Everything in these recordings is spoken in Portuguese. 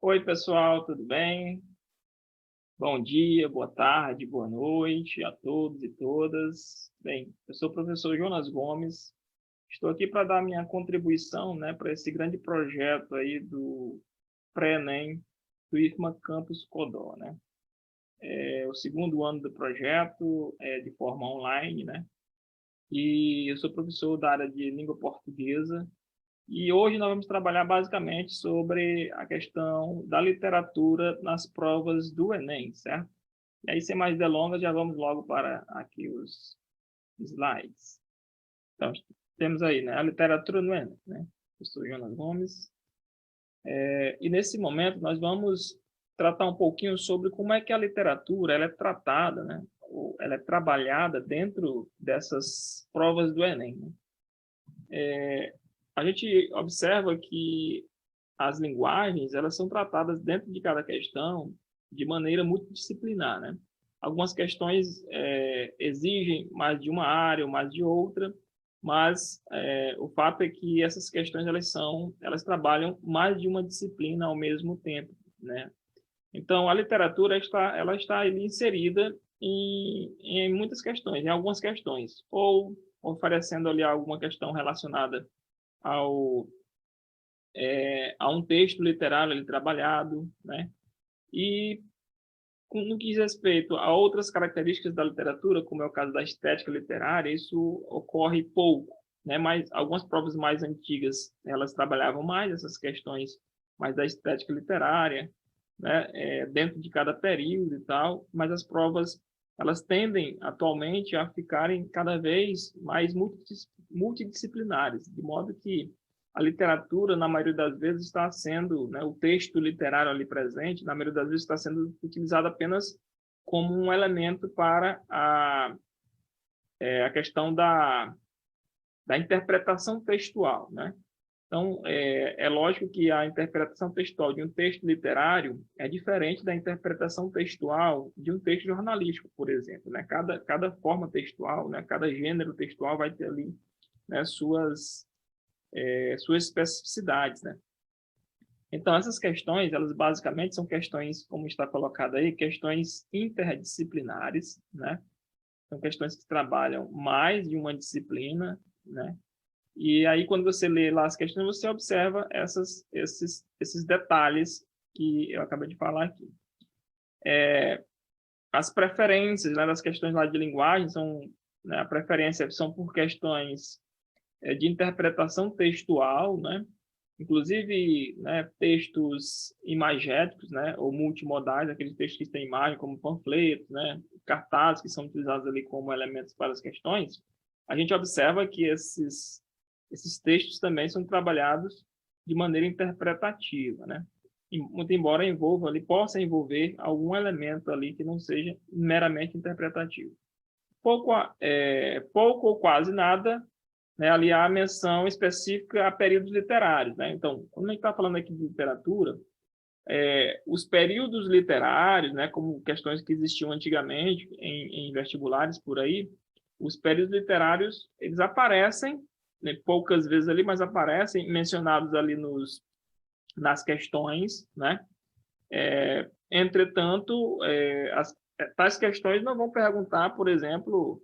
Oi, pessoal, tudo bem? Bom dia, boa tarde, boa noite a todos e todas. Bem, eu sou o professor Jonas Gomes. Estou aqui para dar minha contribuição, né, para esse grande projeto aí do Pré-ENEM do IFMA Campus Codó, né? É o segundo ano do projeto, de forma online, né? E eu sou professor da área de língua portuguesa. E hoje nós vamos trabalhar basicamente sobre a questão da literatura nas provas do Enem, certo? E aí, sem mais delongas, já vamos logo para aqui os slides. Então, temos aí, né, a literatura no Enem, né? Eu sou Jonas Gomes. E nesse momento nós vamos tratar um pouquinho sobre como é que a literatura ela é tratada, né? Ou ela é trabalhada dentro dessas provas do Enem, né? A gente observa que as linguagens elas são tratadas dentro de cada questão de maneira multidisciplinar, né? Algumas questões exigem mais de uma área ou mais de outra, mas o fato é que essas questões elas trabalham mais de uma disciplina ao mesmo tempo, né? Então a literatura ela está ali inserida em muitas questões, em algumas questões, ou oferecendo ali alguma questão relacionada ao a um texto literário ali trabalhado, né? E no que diz respeito a outras características da literatura, como é o caso da estética literária, isso ocorre pouco, né? Mas algumas provas mais antigas, elas trabalhavam mais essas questões mais da estética literária, né? Dentro de cada período e tal, mas as provas elas tendem atualmente a ficarem cada vez mais multidisciplinares, de modo que a literatura, na maioria das vezes, está sendo, né, o texto literário ali presente, na maioria das vezes está sendo utilizado apenas como um elemento para a questão da interpretação textual, né? Então, é lógico que a interpretação textual de um texto literário é diferente da interpretação textual de um texto jornalístico, por exemplo, né? Cada forma textual, né? Cada gênero textual vai ter ali, né, suas especificidades, né? Então, essas questões, elas basicamente são questões, como está colocado aí, questões interdisciplinares, né? São questões que trabalham mais de uma disciplina, né? E aí, quando você lê lá as questões, você observa esses detalhes que eu acabei de falar aqui. As preferências, né, das questões lá de linguagem são, né, a preferência são por questões de interpretação textual, né? Inclusive, né, textos imagéticos, né, ou multimodais, aqueles textos que têm imagem, como panfletos, né, cartazes que são utilizados ali como elementos para as questões, a gente observa que esses textos também são trabalhados de maneira interpretativa, né? E, muito embora envolva ali, possa envolver algum elemento ali que não seja meramente interpretativo. Pouco ou quase nada, né, ali há a menção específica a períodos literários, né? Então, quando a gente está falando aqui de literatura, os períodos literários, né, como questões que existiam antigamente em vestibulares por aí, os períodos literários, eles aparecem, né, poucas vezes ali, mas aparecem mencionados ali nas questões, né? Entretanto, tais questões não vão perguntar, por exemplo,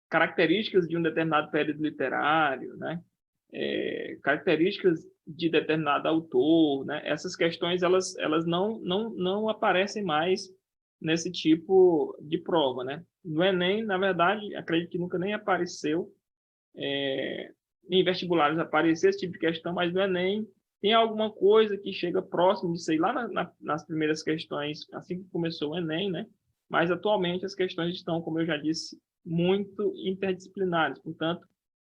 características de um determinado período literário, né? Características de determinado autor, né? Essas questões elas não aparecem mais nesse tipo de prova, né? No Enem, na verdade, acredito que nunca nem apareceu. Em vestibulares apareceu esse tipo de questão, mas no Enem tem alguma coisa que chega próximo disso aí lá nas primeiras questões, assim que começou o Enem, né? Mas atualmente as questões estão, como eu já disse, muito interdisciplinares. Portanto,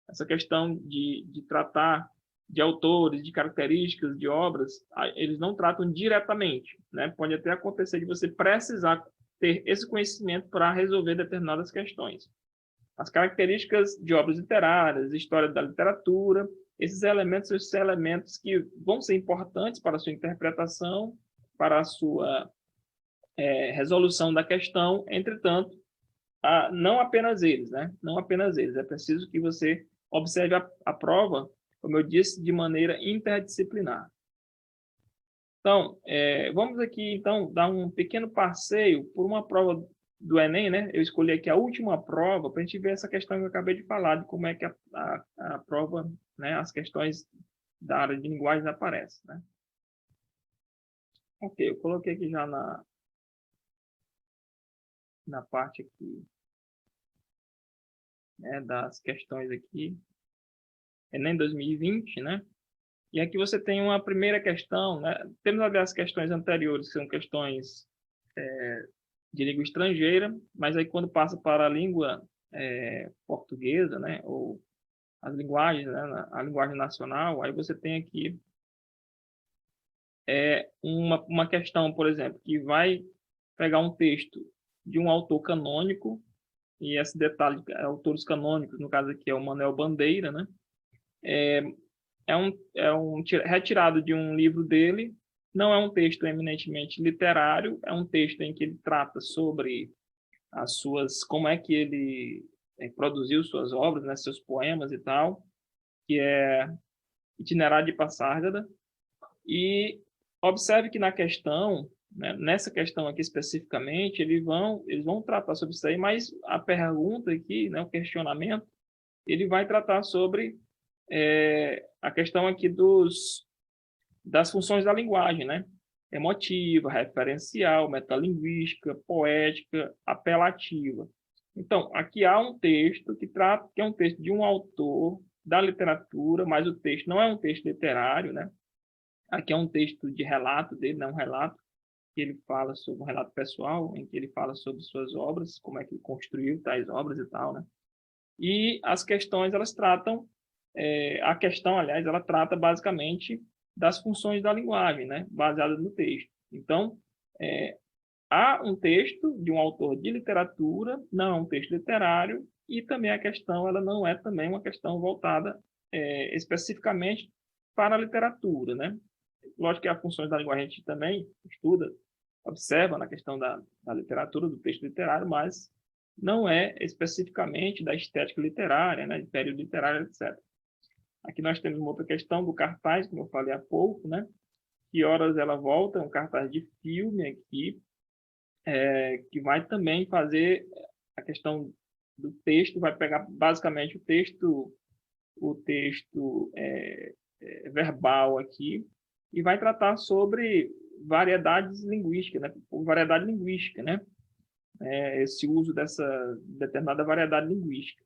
essa questão de tratar de autores, de características, de obras, eles não tratam diretamente, né? Pode até acontecer de você precisar ter esse conhecimento para resolver determinadas questões. As características de obras literárias, história da literatura, esses elementos são esses elementos que vão ser importantes para a sua interpretação, para a sua resolução da questão, entretanto, não apenas eles, né? Não apenas eles. É preciso que você observe a prova, como eu disse, de maneira interdisciplinar. Então, vamos aqui, então, dar um pequeno passeio por uma prova do Enem, né? Eu escolhi aqui a última prova para a gente ver essa questão que eu acabei de falar, de como é que a prova, né, as questões da área de linguagens aparecem, né? Ok, eu coloquei aqui já na parte aqui, né, das questões aqui, Enem 2020, né? E aqui você tem uma primeira questão, né? Temos ali as questões anteriores, que são questões de língua estrangeira, mas aí quando passa para a língua portuguesa, né? Ou as linguagens, né? A linguagem nacional, aí você tem aqui uma questão, por exemplo, que vai pegar um texto de um autor canônico, e esse detalhe, autores canônicos, no caso aqui é o Manuel Bandeira, né? Retirado de um livro dele, não é um texto eminentemente literário, é um texto em que ele trata sobre como é que ele produziu suas obras, né, seus poemas e tal, que é Itinerário de Passárgada. E observe que na questão, né, nessa questão aqui especificamente, eles vão tratar sobre isso aí, mas a pergunta aqui, né, o questionamento, ele vai tratar sobre a questão aqui das funções da linguagem, né? Emotiva, referencial, metalinguística, poética, apelativa. Então, aqui há um texto que é um texto de um autor da literatura, mas o texto não é um texto literário, né? Aqui é um texto de relato dele, não é um relato que ele fala sobre um relato pessoal, em que ele fala sobre suas obras, como é que ele construiu tais obras e tal, né? E as questões, elas tratam, a questão, aliás, ela trata basicamente das funções da linguagem, né, baseadas no texto. Então, há um texto de um autor de literatura, não é um texto literário, e também a questão, ela não é também uma questão voltada especificamente para a literatura, né? Lógico que as funções da linguagem a gente também estuda, observa na questão da literatura, do texto literário, mas não é especificamente da estética literária, né, de período literário, etc. Aqui nós temos uma outra questão do cartaz, como eu falei há pouco, né? Que horas ela volta, um cartaz de filme aqui, que vai também fazer a questão do texto, vai pegar basicamente o texto verbal aqui, e vai tratar sobre variedades linguísticas, né? Variedade linguística, né? Esse uso dessa determinada variedade linguística.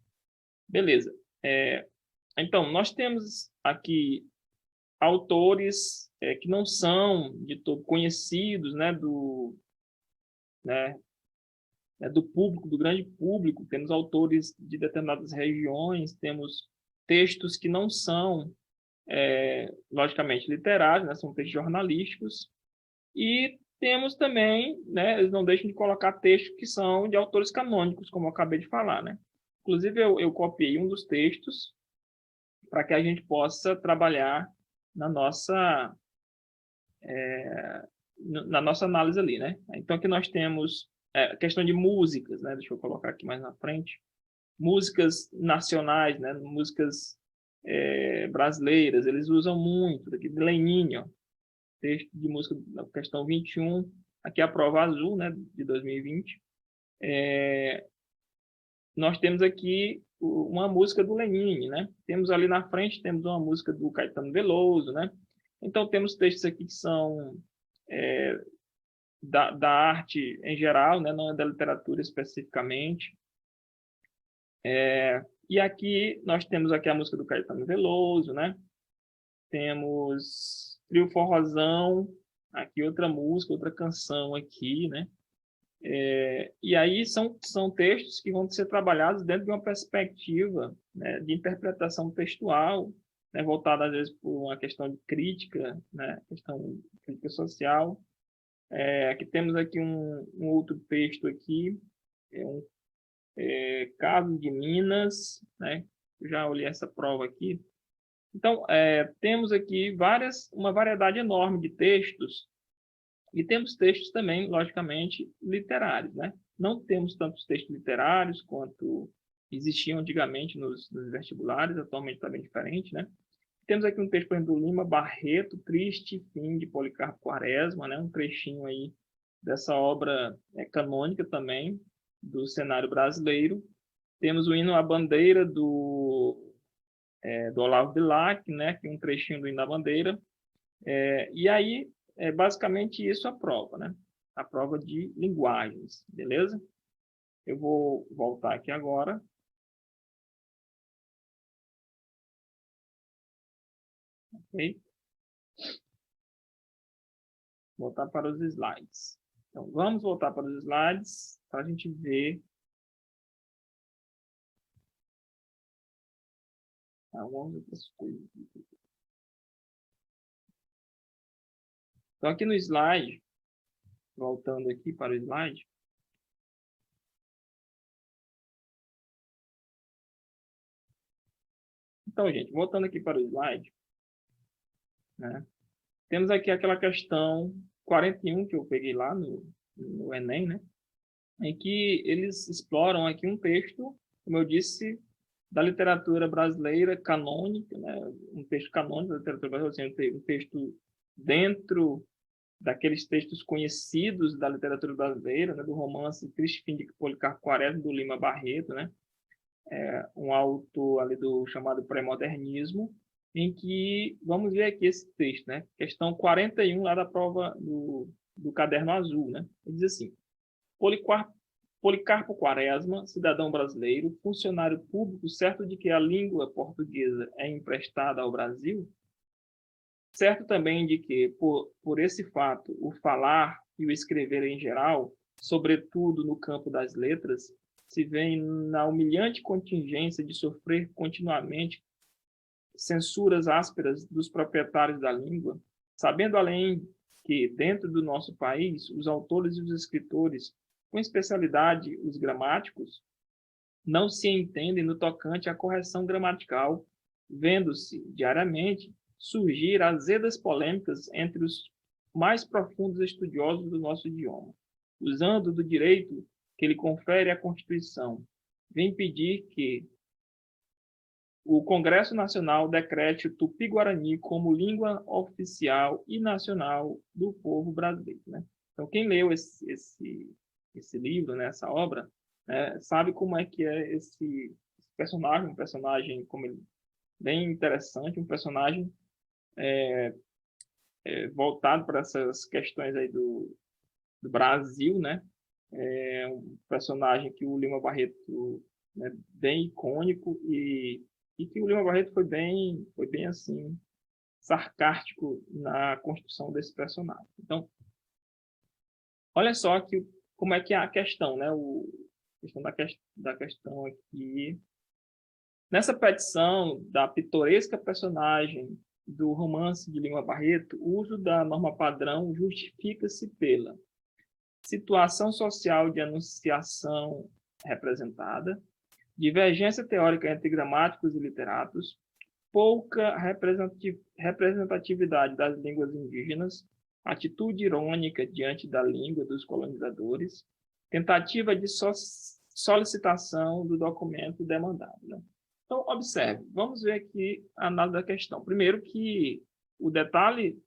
Beleza. Então, nós temos aqui autores que não são de todo conhecidos, né, do público, do grande público. Temos autores de determinadas regiões, temos textos que não são, logicamente, literários, né, são textos jornalísticos, e temos também, né, eles não deixam de colocar textos que são de autores canônicos, como eu acabei de falar, né? Inclusive, eu copiei um dos textos para que a gente possa trabalhar na nossa, na nossa análise ali, né? Então, aqui nós temos a questão de músicas, né? Deixa eu colocar aqui mais na frente. Músicas nacionais, né? Músicas brasileiras, eles usam muito, aqui de Leninho, texto de música, questão 21, aqui a prova azul, né, de 2020. Nós temos aqui uma música do Lenine, né? Temos ali na frente, temos uma música do Caetano Veloso, né? Então, temos textos aqui que são da arte em geral, né? Não é da literatura especificamente. E aqui, nós temos aqui a música do Caetano Veloso, né? Temos Trio Forrozão, aqui outra música, outra canção aqui, né? E aí são textos que vão ser trabalhados dentro de uma perspectiva, né, de interpretação textual, né, voltada às vezes por uma questão de crítica, né, questão de crítica social. Aqui temos aqui um outro texto aqui, Caso de Minas, né? Eu já olhei essa prova aqui. Então, temos aqui uma variedade enorme de textos. E temos textos também, logicamente, literários, né? Não temos tantos textos literários quanto existiam antigamente nos vestibulares, atualmente está bem diferente, né? Temos aqui um texto, por exemplo, do Lima Barreto, Triste Fim, de Policarpo Quaresma, né? Um trechinho aí dessa obra canônica também, do cenário brasileiro. Temos o hino à bandeira do Olavo Bilac, né? Que é um trechinho do hino à bandeira. E aí, basicamente isso a prova, né? A prova de linguagens, beleza? Eu vou voltar aqui agora. Ok? Voltar para os slides. Então, vamos voltar para os slides para a gente ver algumas outras coisas. Então, aqui no slide, voltando aqui para o slide, então, gente, voltando aqui para o slide, né, temos aqui aquela questão 41 que eu peguei lá no Enem, né, em que eles exploram aqui um texto, como eu disse, da literatura brasileira canônica, né, um texto canônico da literatura brasileira, assim, um texto dentro daqueles textos conhecidos da literatura brasileira, né, do romance Triste Fim de Policarpo Quaresma, do Lima Barreto, né, um autor ali do chamado pré-modernismo, em que, vamos ver aqui esse texto, né, questão 41 lá da prova do caderno azul, né, ele diz assim: Policarpo Quaresma, cidadão brasileiro, funcionário público, certo de que a língua portuguesa é emprestada ao Brasil, certo também de que, por esse fato, o falar e o escrever em geral, sobretudo no campo das letras, se vêem na humilhante contingência de sofrer continuamente censuras ásperas dos proprietários da língua, sabendo além que, dentro do nosso país, os autores e os escritores, com especialidade os gramáticos, não se entendem no tocante à correção gramatical, vendo-se, diariamente, surgir azedas polêmicas entre os mais profundos estudiosos do nosso idioma, usando do direito que lhe confere a Constituição, vem pedir que o Congresso Nacional decrete o Tupi-Guarani como língua oficial e nacional do povo brasileiro, né? Então, quem leu esse livro, né, essa obra, sabe como é que é esse personagem, um personagem como ele, bem interessante, um personagem voltado para essas questões aí do Brasil, né? Um personagem que o Lima Barreto, né, bem icônico e que o Lima Barreto foi bem assim sarcástico na construção desse personagem. Então, olha só que como é que é a questão, né? Questão da questão aqui nessa petição da pitoresca personagem do romance de Lima Barreto, o uso da norma padrão justifica-se pela situação social de anunciação representada, divergência teórica entre gramáticos e literatos, pouca representatividade das línguas indígenas, atitude irônica diante da língua dos colonizadores, tentativa de solicitação do documento demandado, né? Então, observe, vamos ver aqui a análise da questão. Primeiro que o detalhe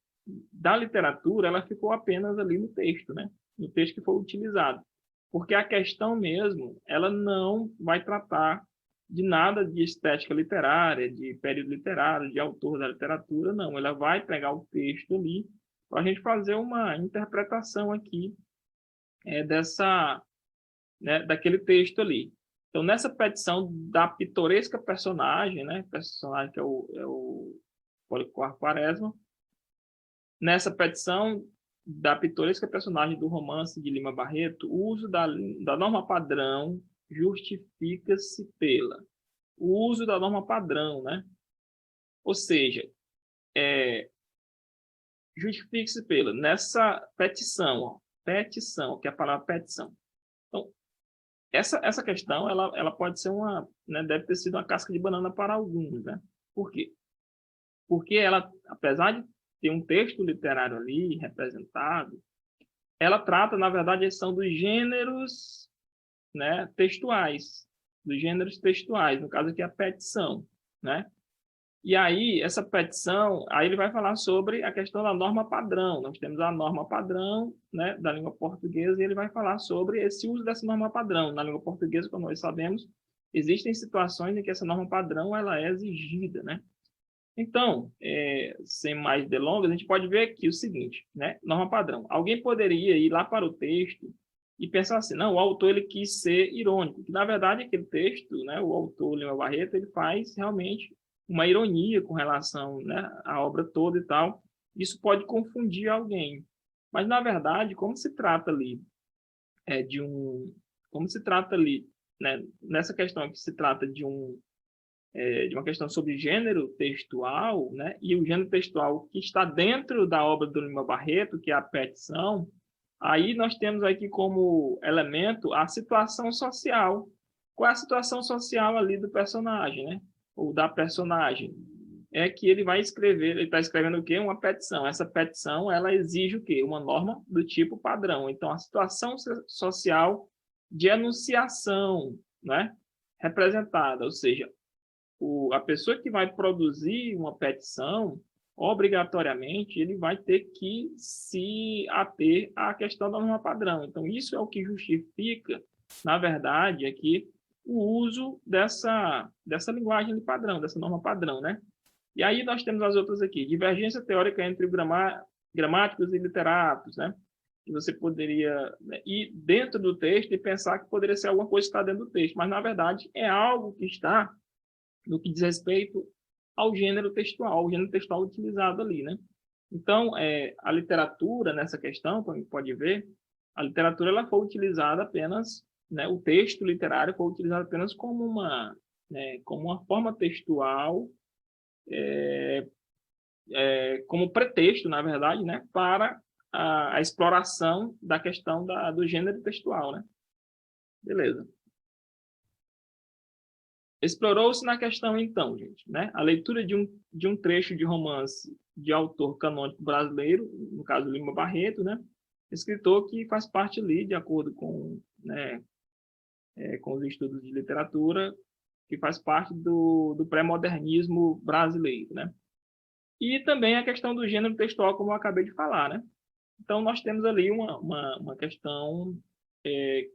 da literatura, ela ficou apenas ali no texto, né? No texto que foi utilizado. Porque a questão mesmo, ela não vai tratar de nada de estética literária, de período literário, de autor da literatura, não. Ela vai pegar o texto ali para a gente fazer uma interpretação aqui daquele texto ali. Então, nessa petição da pitoresca personagem, né, personagem que é o Policarpo Quaresma, nessa petição da pitoresca personagem do romance de Lima Barreto, o uso da norma padrão justifica-se pela. O uso da norma padrão, né? Ou seja, justifica-se pela. Nessa petição, petição, que é a palavra petição. Então, essa questão, ela pode ser né, deve ter sido uma casca de banana para alguns, né? Por quê? Porque ela, apesar de ter um texto literário ali representado, ela trata, na verdade, são dos gêneros, né, textuais, dos gêneros textuais, no caso aqui a petição, né? E aí, essa petição, aí ele vai falar sobre a questão da norma padrão. Nós temos a norma padrão, né, da língua portuguesa, e ele vai falar sobre esse uso dessa norma padrão. Na língua portuguesa, como nós sabemos, existem situações em que essa norma padrão ela é exigida, né? Então, sem mais delongas, a gente pode ver aqui o seguinte, né? Norma padrão. Alguém poderia ir lá para o texto e pensar assim, não, o autor ele quis ser irônico, que na verdade aquele texto, né, o autor Lima Barreto, ele faz realmente uma ironia com relação, né, à obra toda e tal. Isso pode confundir alguém. Mas na verdade, como se trata ali como se trata ali, né, nessa questão aqui se trata de uma questão sobre gênero textual, né? E o gênero textual que está dentro da obra do Lima Barreto, que é a petição, aí nós temos aqui como elemento a situação social. Qual é a situação social ali do personagem, né? Ou da personagem? É que ele vai escrever, ele está escrevendo o quê? Uma petição. Essa petição, ela exige o quê? Uma norma do tipo padrão. Então, a situação social de enunciação, né? Representada, ou seja, a pessoa que vai produzir uma petição, obrigatoriamente, ele vai ter que se ater à questão da norma padrão. Então, isso é o que justifica, na verdade, aqui, o uso dessa linguagem de padrão, dessa norma padrão, né? E aí nós temos as outras aqui, divergência teórica entre gramáticos e literatos, né? Que você poderia, né, ir dentro do texto e pensar que poderia ser alguma coisa que está dentro do texto, mas, na verdade, é algo que está no que diz respeito ao gênero textual utilizado ali, né? Então, a literatura nessa questão, como a gente pode ver, a literatura ela foi utilizada apenas, né, o texto literário foi utilizado apenas como como uma forma textual, como pretexto, na verdade, né, para a exploração da questão do gênero textual, né? Beleza. Explorou-se na questão, então, gente, né? A leitura de um trecho de romance de autor canônico brasileiro, no caso Lima Barreto, né? Escritor que faz parte ali, de acordo com, né, com os estudos de literatura, que faz parte do pré-modernismo brasileiro, né? E também a questão do gênero textual, como eu acabei de falar, né? Então, nós temos ali uma questão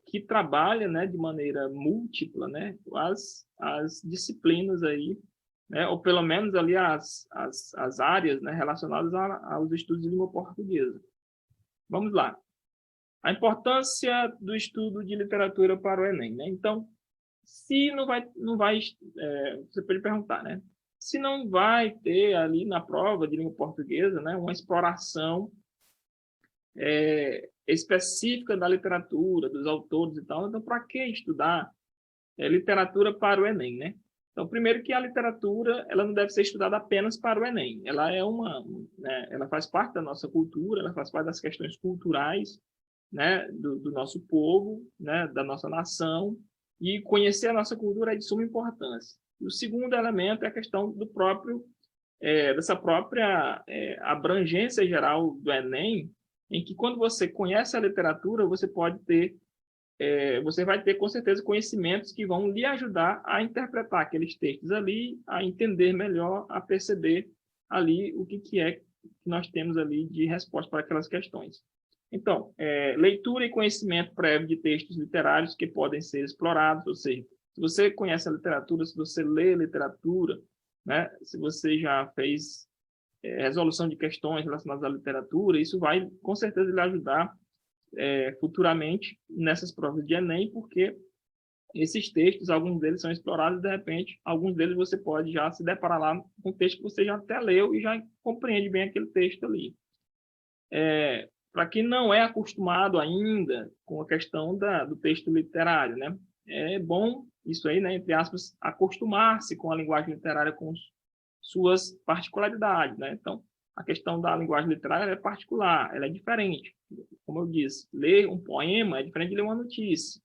que trabalha, né, de maneira múltipla, né, as disciplinas aí, né, ou pelo menos ali as áreas, né, relacionadas aos estudos de língua portuguesa. Vamos lá. A importância do estudo de literatura para o Enem, né? Então, se você pode perguntar, né? Se não vai ter ali na prova de língua portuguesa, né, uma exploração específica da literatura, dos autores e tal. Então, para que estudar literatura para o Enem, né? Então, primeiro que a literatura ela não deve ser estudada apenas para o Enem. Ela é né, ela faz parte da nossa cultura, ela faz parte das questões culturais, né, do nosso povo, né, da nossa nação. E conhecer a nossa cultura é de suma importância. E o segundo elemento é a questão dessa própria abrangência geral do Enem, em que quando você conhece a literatura, você vai ter com certeza conhecimentos que vão lhe ajudar a interpretar aqueles textos ali, a entender melhor, a perceber ali o que é que nós temos ali de resposta para aquelas questões. Então, leitura e conhecimento prévio de textos literários que podem ser explorados, ou seja, se você conhece a literatura, se você lê literatura, né, se você já fez resolução de questões relacionadas à literatura, isso vai, com certeza, lhe ajudar futuramente nessas provas de Enem, porque esses textos, alguns deles são explorados, e, de repente, alguns deles você pode já se deparar lá com um texto que você já até leu e já compreende bem aquele texto ali. Para quem não é acostumado ainda com a questão do texto literário, né? É bom isso aí, né, entre aspas, acostumar-se com a linguagem literária, com suas particularidades, né? Então, a questão da linguagem literária é particular, ela é diferente. Como eu disse, ler um poema é diferente de ler uma notícia,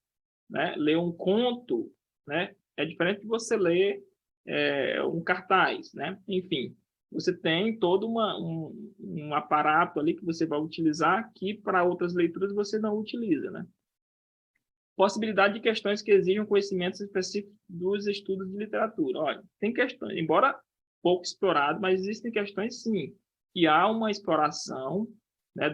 né? Ler um conto, né, é diferente de você ler um cartaz, né? Enfim, você tem todo um aparato ali que você vai utilizar que para outras leituras você não utiliza, né? Possibilidade de questões que exijam conhecimentos específicos dos estudos de literatura. Olha, tem questões, embora pouco explorado, mas existem questões, sim, que há uma exploração, né,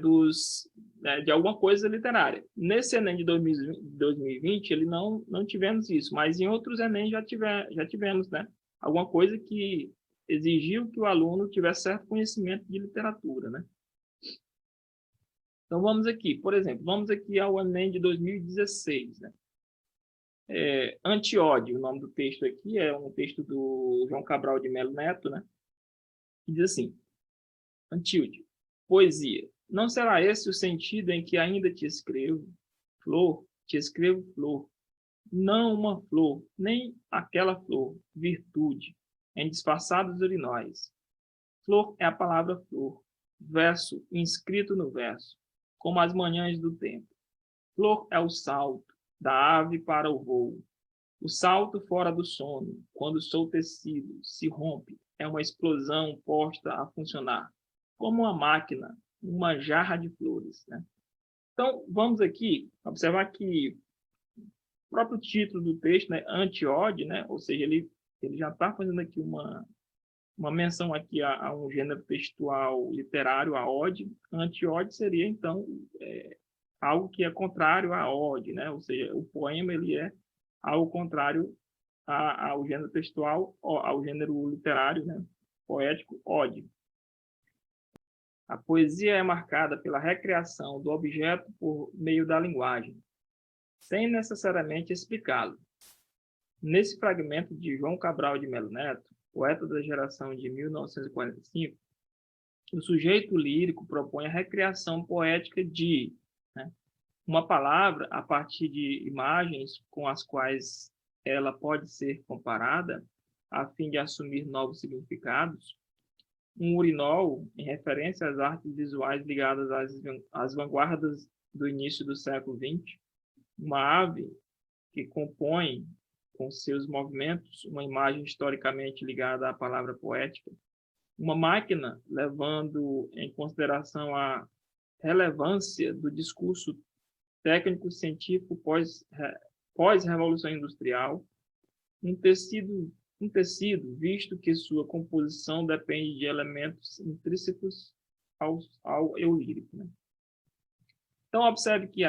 de alguma coisa literária. Nesse Enem de 2020, ele não tivemos isso, mas em outros Enem já tivemos, né, alguma coisa que exigiu que o aluno tivesse certo conhecimento de literatura, né? Então, vamos aqui, por exemplo, vamos aqui ao Enem de 2016, né? Antiódio, o nome do texto aqui é um texto do João Cabral de Melo Neto, né? Que diz assim: Antíode, poesia. Não será esse o sentido em que ainda te escrevo? Flor, te escrevo flor. Não uma flor, nem aquela flor, virtude, em disfarçados urinóis. Flor é a palavra flor, verso inscrito no verso, como as manhãs do tempo. Flor é o salto da ave para o voo. O salto fora do sono, quando sou tecido, se rompe, é uma explosão posta a funcionar, como uma máquina, uma jarra de flores, né? Então, vamos aqui observar que o próprio título do texto, né, anti-ode, né, ou seja, ele já está fazendo aqui uma menção aqui a um gênero textual literário, a ode. Anti-ode seria, então, algo que é contrário à ode, né? Ou seja, o poema ele é algo contrário ao gênero textual, ao gênero literário, né? Poético, ode. A poesia é marcada pela recriação do objeto por meio da linguagem, sem necessariamente explicá-lo. Nesse fragmento de João Cabral de Melo Neto, poeta da geração de 1945, o sujeito lírico propõe a recriação poética de, né, uma palavra a partir de imagens com as quais ela pode ser comparada, a fim de assumir novos significados. Um urinol, em referência às artes visuais ligadas às vanguardas do início do século XX. Uma ave que compõe, com seus movimentos, uma imagem historicamente ligada à palavra poética. Uma máquina, levando em consideração a relevância do discurso técnico-científico pós-revolução industrial. Um tecido, visto que sua composição depende de elementos intrínsecos ao eu lírico, né? Então, observe que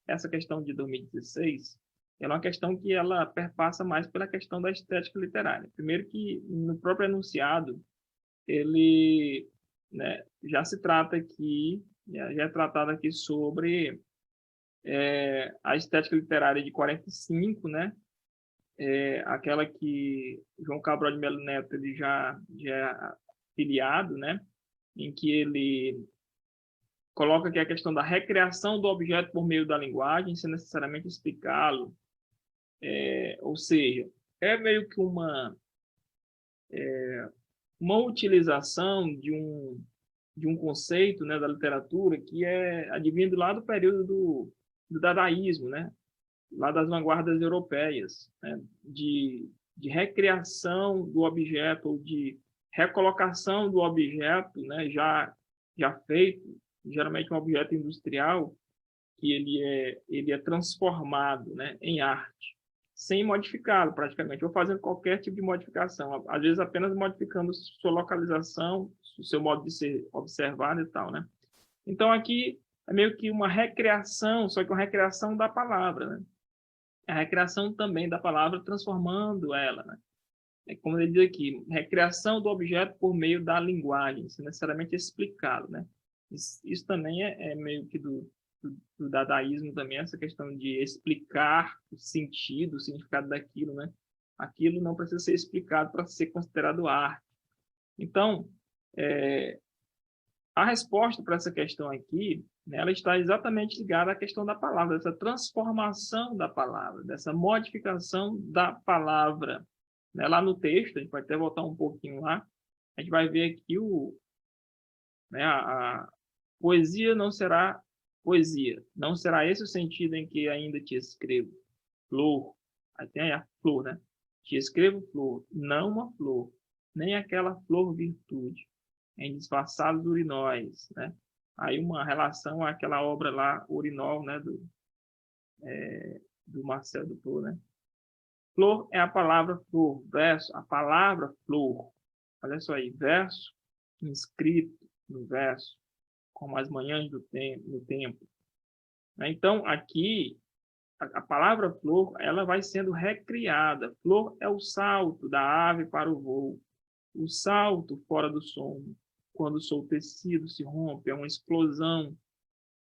essa questão de 2016, ela é uma questão que ela perpassa mais pela questão da estética literária. Primeiro que, no próprio enunciado, ele, né, já se trata aqui, já é tratado aqui sobre a estética literária de 45, né? Aquela que João Cabral de Melo Neto ele já é filiado, né? Em que ele coloca aqui a questão da recriação do objeto por meio da linguagem, sem necessariamente explicá-lo. Ou seja, é meio que uma utilização de um conceito, né, da literatura que é advindo lá do período do dadaísmo, né? Lá das vanguardas europeias, né? de recriação do objeto, ou de recolocação do objeto, né? já feito, geralmente um objeto industrial, que ele é transformado, né? Em arte, sem modificá-lo praticamente, ou fazendo qualquer tipo de modificação, às vezes apenas modificando sua localização, o seu modo de ser observado e tal, né? Então, aqui é meio que uma recriação, só que uma recriação da palavra, né? A recriação também da palavra, transformando ela, né? Como ele diz aqui, recriação do objeto por meio da linguagem, sem necessariamente explicá-lo, né? Isso também é meio que do dadaísmo também, essa questão de explicar o sentido, o significado daquilo, né? Aquilo não precisa ser explicado para ser considerado arte. Então, a resposta para essa questão aqui, né, ela está exatamente ligada à questão da palavra, dessa transformação da palavra, dessa modificação da palavra. Né? Lá no texto, a gente pode até voltar um pouquinho lá, a gente vai ver aqui né, a poesia não será poesia, não será esse o sentido em que ainda te escrevo. Flor, aí tem a flor, né? Te escrevo flor, não uma flor, nem aquela flor virtude, em disfarçados urinóis, né? Aí uma relação àquela obra lá, Urinol, né? Do Marcel Duclos, né? Flor é a palavra flor, verso, a palavra flor. Olha só aí, verso, inscrito no verso, como as manhãs no tempo. Então, aqui, a palavra flor, ela vai sendo recriada. Flor é o salto da ave para o voo, o salto fora do sono. Quando o seu tecido se rompe, é uma explosão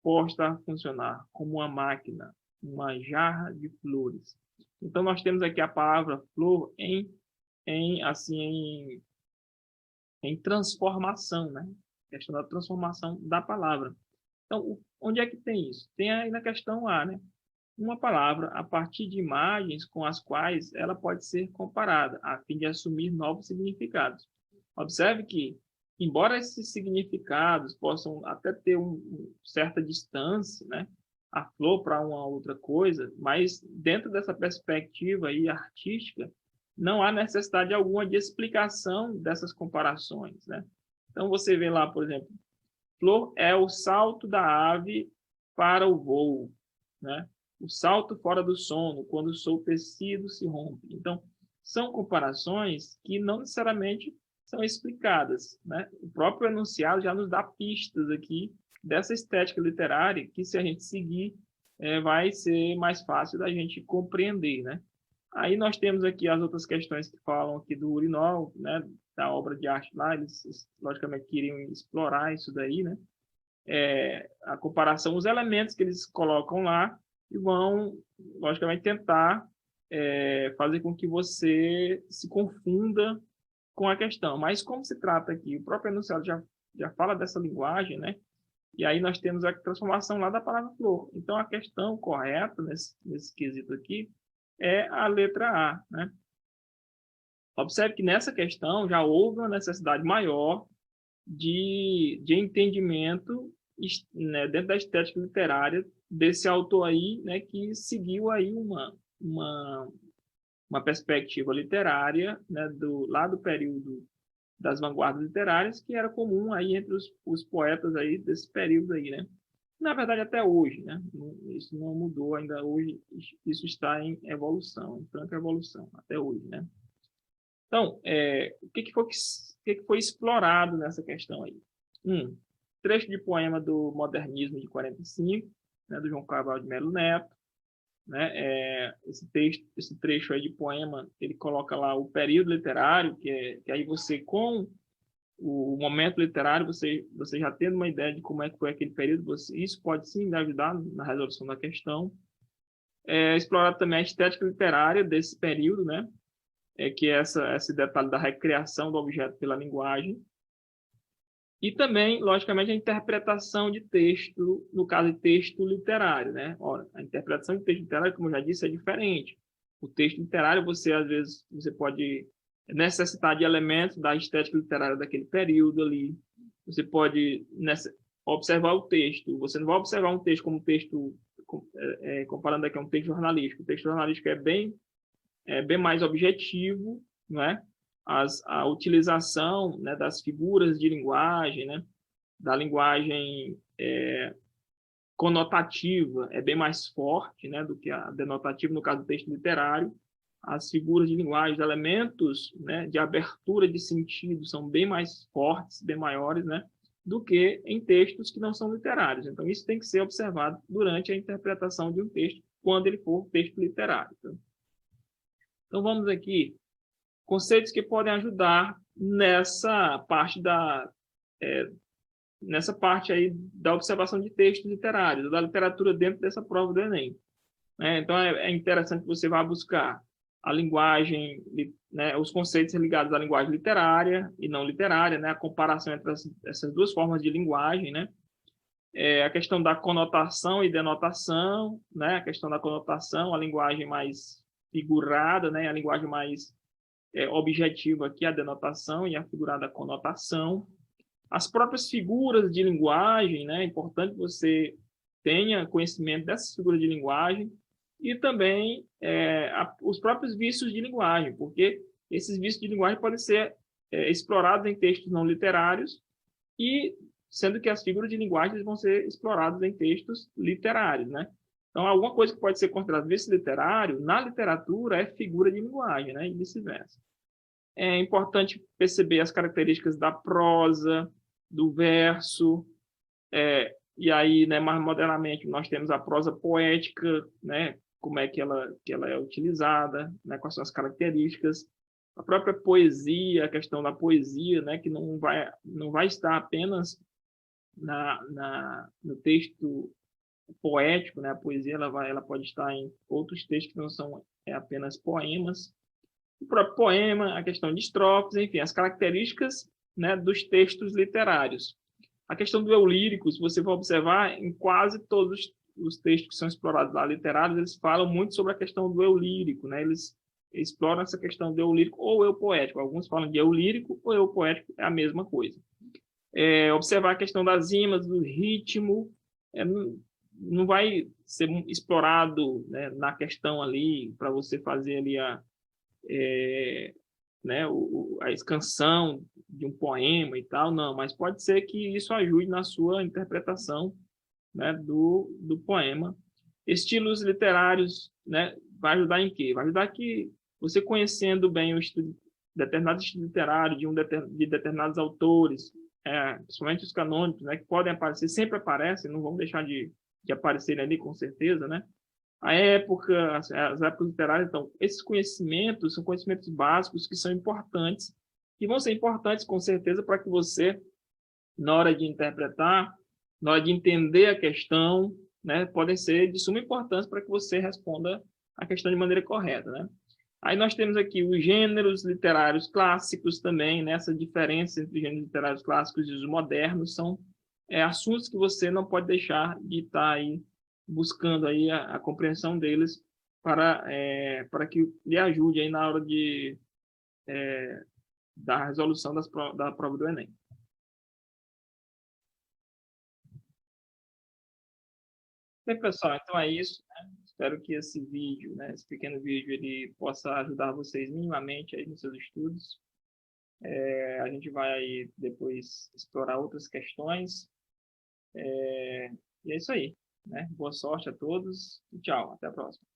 posta a funcionar como uma máquina, uma jarra de flores. Então, nós temos aqui a palavra flor em transformação, né? A questão da transformação da palavra. Então, onde é que tem isso? Tem aí na questão A, né? Uma palavra a partir de imagens com as quais ela pode ser comparada, a fim de assumir novos significados. Observe que, embora esses significados possam até ter uma certa distância, né? A flor para uma outra coisa, mas dentro dessa perspectiva aí artística, não há necessidade alguma de explicação dessas comparações, né? Então, você vê lá, por exemplo, flor é o salto da ave para o voo, né? O salto fora do sono, quando o seu tecido se rompe. Então, são comparações que não necessariamente são explicadas, né? O próprio enunciado já nos dá pistas aqui dessa estética literária que, se a gente seguir, vai ser mais fácil da gente compreender, né? Aí nós temos aqui as outras questões que falam aqui do urinol, né? Da obra de arte lá, eles logicamente queriam explorar isso daí, né? A comparação, os elementos que eles colocam lá e vão, logicamente, tentar fazer com que você se confunda com a questão. Mas como se trata aqui, o próprio enunciado já fala dessa linguagem, né? E aí nós temos a transformação lá da palavra flor. Então, a questão correta nesse quesito aqui é a letra A, né? Observe que nessa questão já houve uma necessidade maior de entendimento, né, dentro da estética literária desse autor aí, né, que seguiu aí uma perspectiva literária, né, lá do período das vanguardas literárias, que era comum aí entre os poetas aí desse período aí, né? Na verdade, até hoje, né? Isso não mudou ainda hoje, isso está em evolução, em franca evolução, até hoje, né? Então, o que foi explorado nessa questão aí? Trecho de poema do Modernismo de 45, né, do João Cabral de Melo Neto, né? Esse trecho aí de poema, ele coloca lá o período literário, que aí você, com o momento literário, você já tendo uma ideia de como é que foi aquele período, isso pode sim ajudar na resolução da questão. Explorar também a estética literária desse período, né? Que é esse detalhe da recriação do objeto pela linguagem. E também, logicamente, a interpretação de texto, no caso de texto literário, né? Ora, a interpretação de texto literário, como eu já disse, é diferente. O texto literário, às vezes, você pode necessitar de elementos da estética literária daquele período ali. Você pode observar o texto. Você não vai observar um texto como um texto, comparando aqui a um texto jornalístico. O texto jornalístico é bem mais objetivo, não é? A utilização, né, das figuras de linguagem, né, da linguagem conotativa é bem mais forte, né, do que a denotativa no caso do texto literário. As figuras de linguagem, os elementos, né, de abertura de sentido são bem mais fortes, bem maiores, né, do que em textos que não são literários. Então, isso tem que ser observado durante a interpretação de um texto, quando ele for texto literário. Então, vamos aqui, conceitos que podem ajudar nessa parte aí da observação de textos literários, da literatura dentro dessa prova do Enem. Então, é interessante que você vá buscar a linguagem, né, os conceitos ligados à linguagem literária e não literária, né, a comparação entre essas duas formas de linguagem, né, a questão da conotação e denotação, né, a questão da conotação, a linguagem mais figurada, né, a linguagem mais objetiva aqui, a denotação, e a figurada a conotação. As próprias figuras de linguagem, né, é importante que você tenha conhecimento dessas figuras de linguagem, e também os próprios vícios de linguagem, porque esses vícios de linguagem podem ser explorados em textos não literários, e sendo que as figuras de linguagem vão ser exploradas em textos literários, né? Então, alguma coisa que pode ser considerada vício literário, na literatura, é figura de linguagem, né? E vice-versa. É importante perceber as características da prosa, do verso, e aí, né, mais modernamente, nós temos a prosa poética, né, como é que ela é utilizada, né, quais são as características. A própria poesia, a questão da poesia, né, que não vai estar apenas no texto poético, né, a poesia ela pode estar em outros textos que não são apenas poemas. O próprio poema, a questão de estrofes, enfim, as características, né, dos textos literários. A questão do eu lírico, se você for observar, em quase todos os textos que são explorados lá literários, eles falam muito sobre a questão do eu lírico, né? Eles exploram essa questão do eu lírico ou eu poético. Alguns falam de eu lírico ou eu poético, é a mesma coisa. Observar a questão das rimas, do ritmo, não vai ser explorado, né, na questão ali, para você fazer ali né, a escansão de um poema e tal, não, mas pode ser que isso ajude na sua interpretação, né, do poema. Estilos literários, né, vai ajudar em quê? Vai ajudar que você conhecendo bem o estilo, determinado estilo literário de determinados autores, principalmente os canônicos, né, que podem aparecer, sempre aparecem, não vão deixar de aparecer ali com certeza, né? A época, as épocas literárias, então, esses conhecimentos são conhecimentos básicos que são importantes, que vão ser importantes com certeza para que você, na hora de interpretar, na hora de entender a questão, né, podem ser de suma importância para que você responda a questão de maneira correta, né? Aí nós temos aqui os gêneros literários clássicos também, né? Essa diferença entre os gêneros literários clássicos e os modernos são assuntos que você não pode deixar de estar aí buscando aí a compreensão deles para que lhe ajude aí na hora da resolução da prova do Enem. Bem, pessoal, então é isso, né? Espero que esse vídeo, né, esse pequeno vídeo, ele possa ajudar vocês minimamente aí nos seus estudos. A gente vai aí depois explorar outras questões. E é isso aí, né? Boa sorte a todos e tchau, até a próxima.